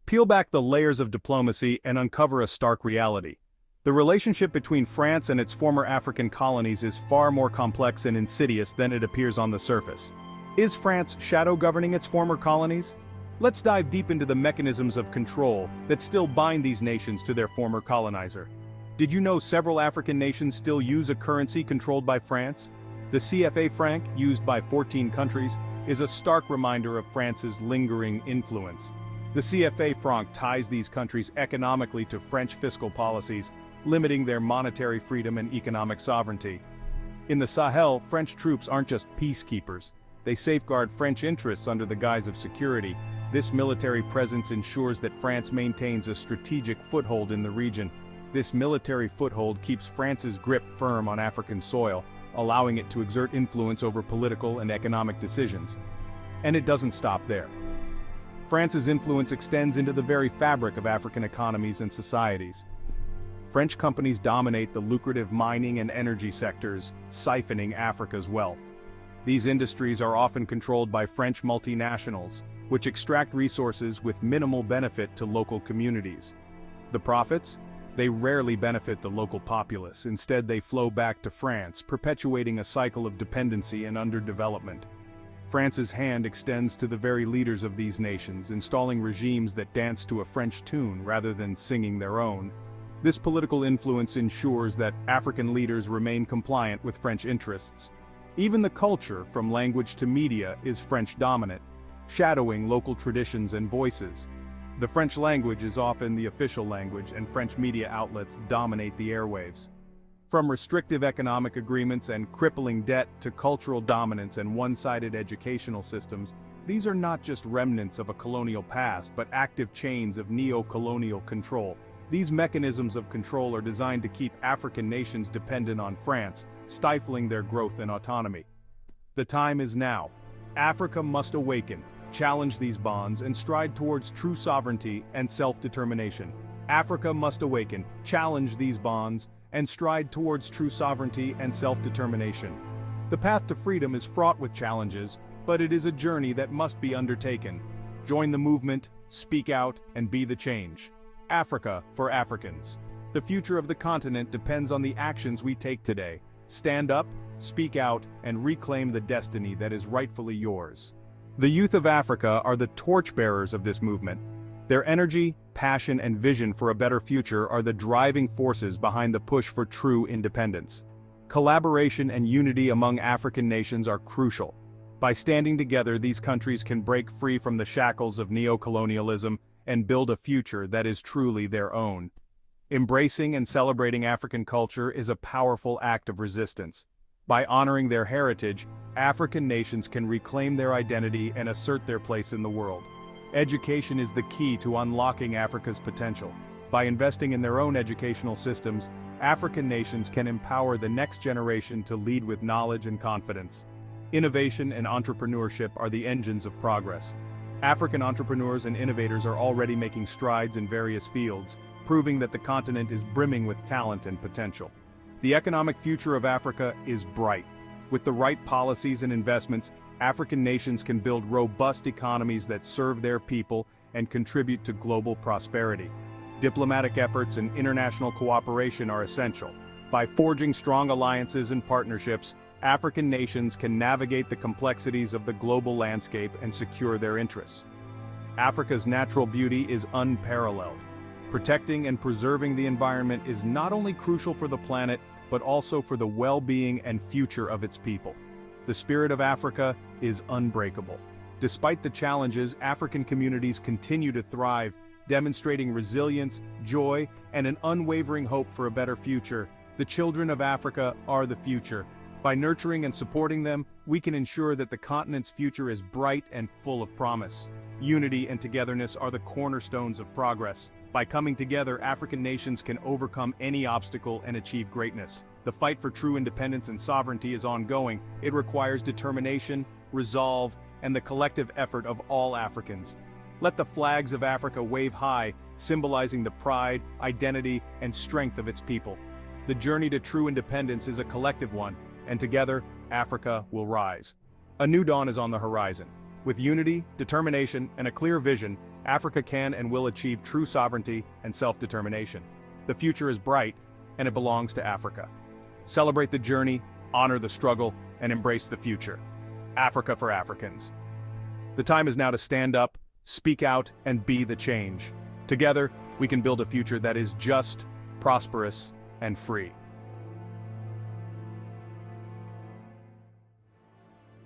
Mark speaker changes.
Speaker 1: Peel back the layers of diplomacy and uncover a stark reality. The relationship between France and its former African colonies is far more complex and insidious than it appears on the surface. Is France shadow governing its former colonies? Let's dive deep into the mechanisms of control that still bind these nations to their former colonizer. Did you know several African nations still use a currency controlled by France? The CFA franc, used by 14 countries, is a stark reminder of France's lingering influence. The CFA franc ties these countries economically to French fiscal policies, limiting their monetary freedom and economic sovereignty. In the Sahel, French troops aren't just peacekeepers. They safeguard French interests under the guise of security. This military presence ensures that France maintains a strategic foothold in the region. This military foothold keeps France's grip firm on African soil, allowing it to exert influence over political and economic decisions. And it doesn't stop there. France's influence extends into the very fabric of African economies and societies. French companies dominate the lucrative mining and energy sectors, siphoning Africa's wealth. These industries are often controlled by French multinationals, which extract resources with minimal benefit to local communities. The profits? They rarely benefit the local populace. Instead, they flow back to France, perpetuating a cycle of dependency and underdevelopment. France's hand extends to the very leaders of these nations, installing regimes that dance to a French tune rather than singing their own. This political influence ensures that African leaders remain compliant with French interests. Even the culture, from language to media, is French-dominant, shadowing local traditions and voices. The French language is often the official language, and French media outlets dominate the airwaves. From restrictive economic agreements and crippling debt to cultural dominance and one-sided educational systems, these are not just remnants of a colonial past but active chains of neo-colonial control. These mechanisms of control are designed to keep African nations dependent on France, stifling their growth and autonomy. The time is now. Africa must awaken, challenge these bonds, and stride towards true sovereignty and self-determination. Africa must awaken, challenge these bonds, and stride towards true sovereignty and self-determination. The path to freedom is fraught with challenges, but it is a journey that must be undertaken. Join the movement, speak out, and be the change. Africa for Africans. The future of the continent depends on the actions we take today. Stand up, speak out, and reclaim the destiny that is rightfully yours. The youth of Africa are the torchbearers of this movement. Their energy, passion, and vision for a better future are the driving forces behind the push for true independence. Collaboration and unity among African nations are crucial. By standing together, these countries can break free from the shackles of neo-colonialism and build a future that is truly their own. Embracing and celebrating African culture is a powerful act of resistance. By honoring their heritage, African nations can reclaim their identity and assert their place in the world. Education is the key to unlocking Africa's potential. By investing in their own educational systems, African nations can empower the next generation to lead with knowledge and confidence. Innovation and entrepreneurship are the engines of progress. African entrepreneurs and innovators are already making strides in various fields, proving that the continent is brimming with talent and potential. The economic future of Africa is bright. With the right policies and investments, African nations can build robust economies that serve their people and contribute to global prosperity. Diplomatic efforts and international cooperation are essential. By forging strong alliances and partnerships, African nations can navigate the complexities of the global landscape and secure their interests. Africa's natural beauty is unparalleled. Protecting and preserving the environment is not only crucial for the planet, but also for the well-being and future of its people. The spirit of Africa is unbreakable. Despite the challenges, African communities continue to thrive, demonstrating resilience, joy, and an unwavering hope for a better future. The children of Africa are the future. By nurturing and supporting them, we can ensure that the continent's future is bright and full of promise. Unity and togetherness are the cornerstones of progress. By coming together, African nations can overcome any obstacle and achieve greatness. The fight for true independence and sovereignty is ongoing. It requires determination, resolve, and the collective effort of all Africans. Let the flags of Africa wave high, symbolizing the pride, identity, and strength of its people. The journey to true independence is a collective one, and together, Africa will rise. A new dawn is on the horizon. With unity, determination, and a clear vision, Africa can and will achieve true sovereignty and self-determination. The future is bright, and it belongs to Africa. Celebrate the journey, honor the struggle, and embrace the future. Africa for Africans. The time is now to stand up, speak out, and be the change. Together, we can build a future that is just, prosperous, and free.